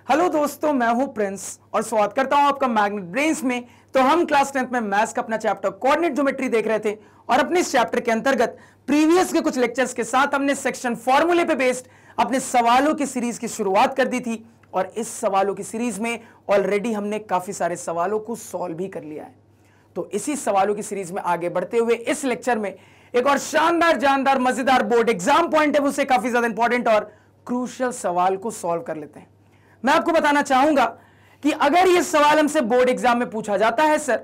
Hello दोस्तों, मैं हूं प्रिंस और स्वागत करता हूं आपका मैग्नेट ब्रेन्स में। तो हम क्लास 10th में मैथ्स का अपना चैप्टर कोऑर्डिनेट ज्योमेट्री देख रहे थे और अपने इस चैप्टर के अंतर्गत प्रीवियस के कुछ लेक्चर्स के साथ हमने सेक्शन फॉर्मूले पे बेस्ड अपने सवालों की सीरीज की शुरुआत कर दी थी और इस सवालों की सीरीज में ऑलरेडी हमने काफी सारे सवालों को सॉल्व भी कर लिया है। तो इसी सवालों की सीरीज में आगे बढ़ते हुए इस लेक्चर में एक और शानदार जानदार मजेदार बोर्ड एग्जाम पॉइंट है उसे काफी ज्यादा इंपॉर्टेंट और क्रूशियल सवाल को सॉल्व कर लेते हैं। मैं आपको बताना चाहूंगा कि अगर यह सवाल हमसे बोर्ड एग्जाम में पूछा जाता है सर,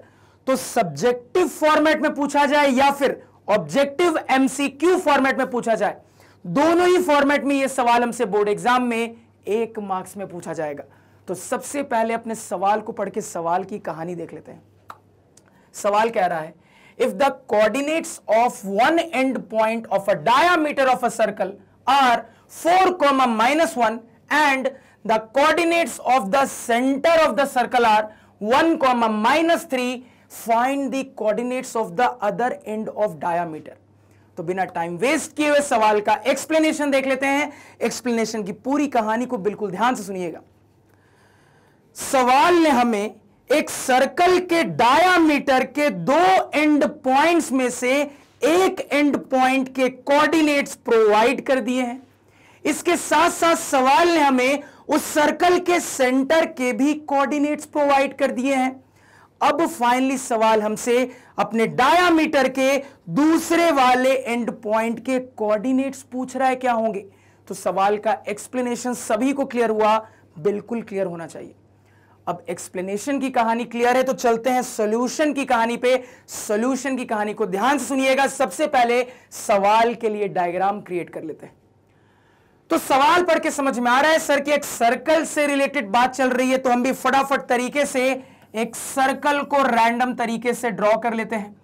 तो सब्जेक्टिव फॉर्मेट में पूछा जाए या फिर ऑब्जेक्टिव एमसीक्यू फॉर्मेट में पूछा जाए, दोनों ही फॉर्मेट में यह सवाल हमसे बोर्ड एग्जाम में 1 मार्क्स में पूछा जाएगा। तो सबसे पहले अपने सवाल को पढ़ के सवाल की कहानी देख लेते हैं। सवाल कह रहा है, if the coordinates of one end point of a diameter of a circle are 4, -1 and the coordinates of the center of the circle are 1, -3, find the coordinates of the other end of diameter। तो बिना time waste किए हुए सवाल का explanation देख लेते हैं। Explanation की पूरी कहानी को बिल्कुल ध्यान से सुनिएगा। सवाल ने हमें एक सर्कल के डायामीटर के 2 एंड पॉइंट्स में से एक एंड पॉइंट के कोऑर्डिनेट्स प्रोवाइड कर दिए हैं। इसके साथ साथ सवाल ने हमें उस सर्कल के सेंटर के भी कोऑर्डिनेट्स प्रोवाइड कर दिए हैं। अब फाइनली सवाल हमसे अपने डायामीटर के दूसरे वाले एंड पॉइंट के कोऑर्डिनेट्स पूछ रहा है, क्या होंगे। तो सवाल का एक्सप्लेनेशन सभी को क्लियर हुआ, बिल्कुल क्लियर होना चाहिए। अब एक्सप्लेनेशन की कहानी क्लियर है तो चलते हैं सॉल्यूशन की कहानी पे। सॉल्यूशन की कहानी को ध्यान से सुनिएगा। सबसे पहले सवाल के लिए डायग्राम क्रिएट कर लेते हैं। तो सवाल पढ़ के समझ में आ रहा है सर कि एक सर्कल से रिलेटेड बात चल रही है, तो हम भी फटाफट तरीके से एक सर्कल को रैंडम तरीके से ड्रॉ कर लेते हैं।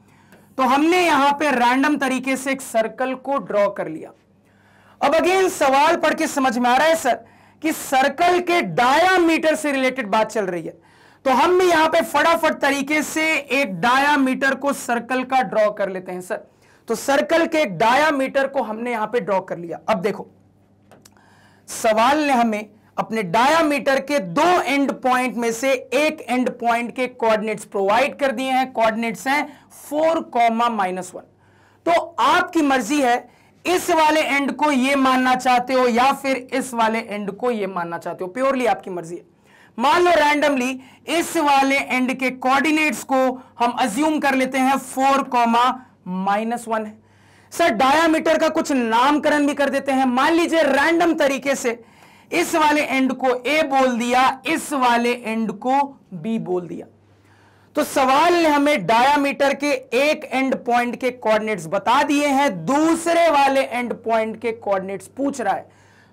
तो हमने यहां पे रैंडम तरीके से एक सर्कल को ड्रॉ कर लिया। अब अगेन सवाल पढ़ के समझ में आ रहा है सर कि सर्कल के डायामीटर से रिलेटेड बात चल रही है, तो हम भी यहां पे फटाफट तरीके से एक डायामीटर को सर्कल का ड्रॉ कर लेते हैं सर। तो सर्कल के एक डायामीटर को हमने यहां पे ड्रॉ कर लिया। अब देखो, सवाल ने हमें अपने डायामीटर के 2 एंड पॉइंट में से एक एंड पॉइंट के कोऑर्डिनेट्स प्रोवाइड कर दिए हैं। कोऑर्डिनेट्स हैं 4, -1। तो आपकी मर्जी है, इस वाले एंड को ये मानना चाहते हो या फिर इस वाले एंड को ये मानना चाहते हो, प्योरली आपकी मर्जी है। मान लो रैंडमली इस वाले एंड के कोऑर्डिनेट्स को हम अज्यूम कर लेते हैं 4, -1 है। सर डायामीटर का कुछ नामकरण भी कर देते हैं। मान लीजिए रैंडम तरीके से इस वाले एंड को ए बोल दिया, इस वाले एंड को बी बोल दिया। तो सवाल ने हमें डायामीटर के एक एंड पॉइंट के कोऑर्डिनेट्स बता दिए हैं, दूसरे वाले एंड पॉइंट के कोऑर्डिनेट्स पूछ रहा है।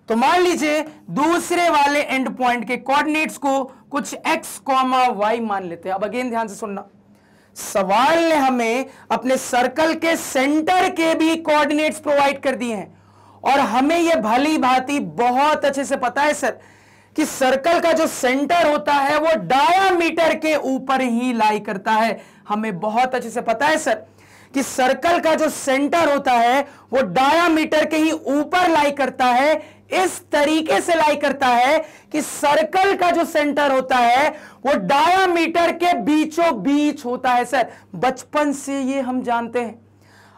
तो मान लीजिए दूसरे वाले एंड पॉइंट के कोऑर्डिनेट्स को कुछ x, y मान लेते हैं। अब अगेन ध्यान से सुनना, सवाल ने हमें अपने सर्कल के सेंटर के भी कोऑर्डिनेट्स प्रोवाइड कर दिए हैं और हमें यह भली भांति बहुत अच्छे से पता है सर कि सर्कल का जो सेंटर होता है वो डायामीटर के ऊपर ही लाई करता है। हमें बहुत अच्छे से पता है सर कि सर्कल का जो सेंटर होता है वो डायामीटर के ही ऊपर लाई करता है। इस तरीके से लाई करता है कि सर्कल का जो सेंटर होता है वो डायामीटर के बीचों बीच होता है सर। बचपन से ये हम जानते हैं।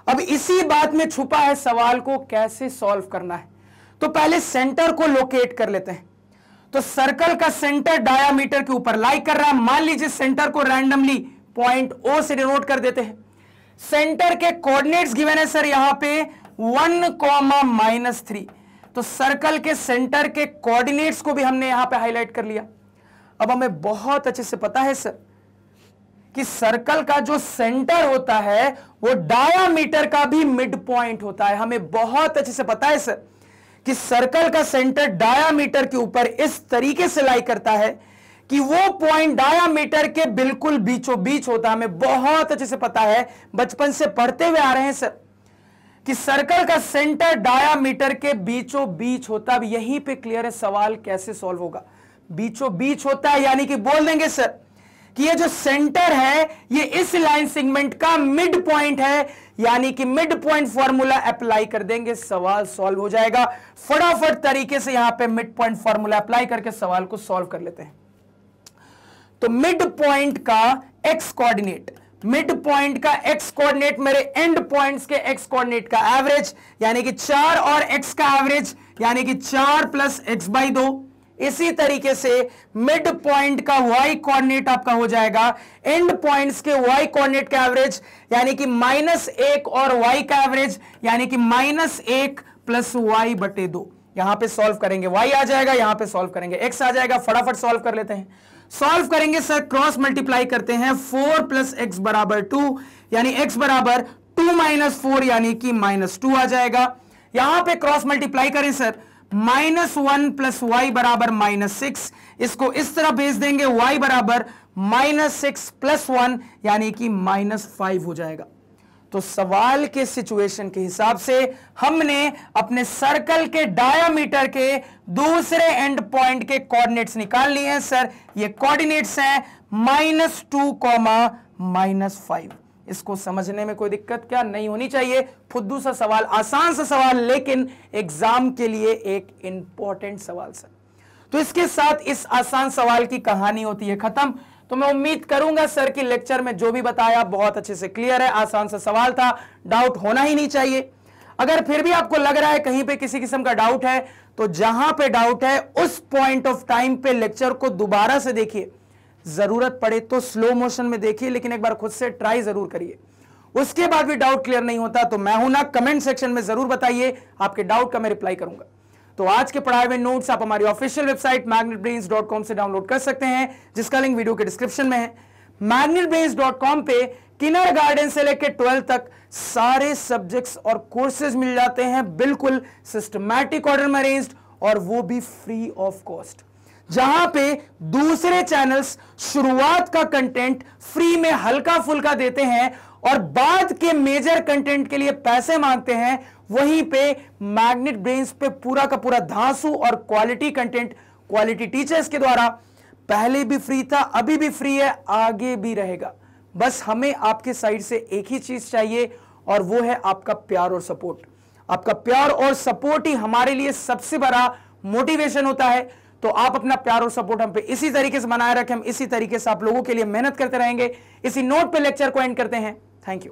अब इसी बात में छुपा है सवाल को कैसे सॉल्व करना है। तो पहले सेंटर को लोकेट कर लेते हैं। तो सर्कल का सेंटर डायामीटर के ऊपर लाई कर रहा है। मान लीजिए सेंटर को रैंडमली पॉइंट O से डिनोट कर देते हैं। सेंटर के कोऑर्डिनेट्स गिवन है सर यहां पे 1, -3। तो सर्कल के सेंटर के कोऑर्डिनेट्स को भी हमने यहां पे हाईलाइट कर लिया। अब हमें बहुत अच्छे से पता है सर कि सर्कल का जो सेंटर होता है वो डायामीटर का भी मिड पॉइंट होता है। हमें बहुत अच्छे से पता है सर कि सर्कल का सेंटर डायामीटर के ऊपर इस तरीके से लाई करता है कि वो पॉइंट डायामीटर के बिल्कुल बीचों बीच होता है। हमें बहुत अच्छे से पता है, बचपन से पढ़ते हुए आ रहे हैं सर कि सर्कल का सेंटर डायामीटर के बीचों बीच होता है। अब यहीं पे क्लियर है सवाल कैसे सॉल्व होगा। बीचों बीच होता है यानी कि बोल देंगे सर कि ये जो सेंटर है ये इस लाइन सेगमेंट का मिड पॉइंट है, यानी कि मिड पॉइंट फॉर्मूला अप्लाई कर देंगे, सवाल सॉल्व हो जाएगा। फटाफट तरीके से यहां पे मिड पॉइंट फॉर्मूला अप्लाई करके सवाल को सॉल्व कर लेते हैं। तो मिड पॉइंट का एक्स कोऑर्डिनेट, मिड पॉइंट का एक्स कोऑर्डिनेट मेरे एंड पॉइंट्स के एक्स कोऑर्डिनेट का एवरेज, यानी कि 4 और x का एवरेज, यानी कि 4 + x/2। इसी तरीके से मिड पॉइंट का y कोऑर्डिनेट आपका हो जाएगा एंड पॉइंट्स के y कोऑर्डिनेट का एवरेज, यानी कि -1 और y का एवरेज, यानी कि -1 + y/2। यहां पे सॉल्व करेंगे y आ जाएगा, यहां पे सॉल्व करेंगे x आ जाएगा। फटाफट सॉल्व कर लेते हैं। सॉल्व करेंगे सर, क्रॉस मल्टीप्लाई करते हैं, 4 + x = 2, यानी x = 2 - 4 यानी कि -2 आ जाएगा। यहां पे क्रॉस मल्टीप्लाई करें सर, -1 + y = -6, इसको इस तरह भेज देंगे, y = -6 + 1 यानी कि -5 हो जाएगा। तो सवाल के सिचुएशन के हिसाब से हमने अपने सर्कल के डायामीटर के दूसरे एंड पॉइंट के कोऑर्डिनेट्स निकाल लिए हैं सर। ये कोऑर्डिनेट्स हैं -2, -5। इसको समझने में कोई दिक्कत क्या नहीं होनी चाहिए। फुद्दू सा सवाल, आसान सा सवाल, लेकिन एग्जाम के लिए एक इंपॉर्टेंट सवाल सर। तो इसके साथ इस आसान सवाल की कहानी होती है खत्म। तो मैं उम्मीद करूंगा सर कि लेक्चर में जो भी बताया बहुत अच्छे से क्लियर है, आसान सा सवाल था, डाउट होना ही नहीं चाहिए। अगर फिर भी आपको लग रहा है कहीं पे किसी किस्म का डाउट है, तो जहां पे डाउट है उस पॉइंट ऑफ टाइम पे लेक्चर को दोबारा से देखिए, जरूरत पड़े तो स्लो मोशन में देखिए, लेकिन एक बार खुद से ट्राई जरूर करिए। उसके बाद भी डाउट क्लियर नहीं होता तो मैं हूं ना, कमेंट सेक्शन में जरूर बताइए, आपके डाउट का मैं रिप्लाई करूंगा। तो आज के पढ़ाए हुए नोट्स आप हमारी ऑफिशियल वेबसाइट magnetbrains.com से डाउनलोड कर सकते हैं, जिसका लिंक वीडियो के डिस्क्रिप्शन में है। magnetbrains.com पे किंडरगार्टन से लेकर 12th तक सारे सब्जेक्ट्स और कोर्सेज मिल जाते हैं, बिल्कुल सिस्टमैटिक ऑर्डर में अरेंज्ड, और वो भी फ्री ऑफ कॉस्ट। जहां पे दूसरे चैनल्स शुरुआत का कंटेंट फ्री में हल्का फुल्का देते हैं और बाद के मेजर कंटेंट के लिए पैसे मांगते हैं, वहीं पे मैग्नेट ब्रेन्स पे पूरा का पूरा धांसू और क्वालिटी कंटेंट क्वालिटी टीचर्स के द्वारा पहले भी फ्री था, अभी भी फ्री है, आगे भी रहेगा। बस हमें आपके साइड से एक ही चीज चाहिए, और वो है आपका प्यार और सपोर्ट। आपका प्यार और सपोर्ट ही हमारे लिए सबसे बड़ा मोटिवेशन होता है। तो आप अपना प्यार और सपोर्ट हम पे इसी तरीके से बनाए रखें, हम इसी तरीके से आप लोगों के लिए मेहनत करते रहेंगे। इसी नोट पे लेक्चर को एंड करते हैं। Thank you.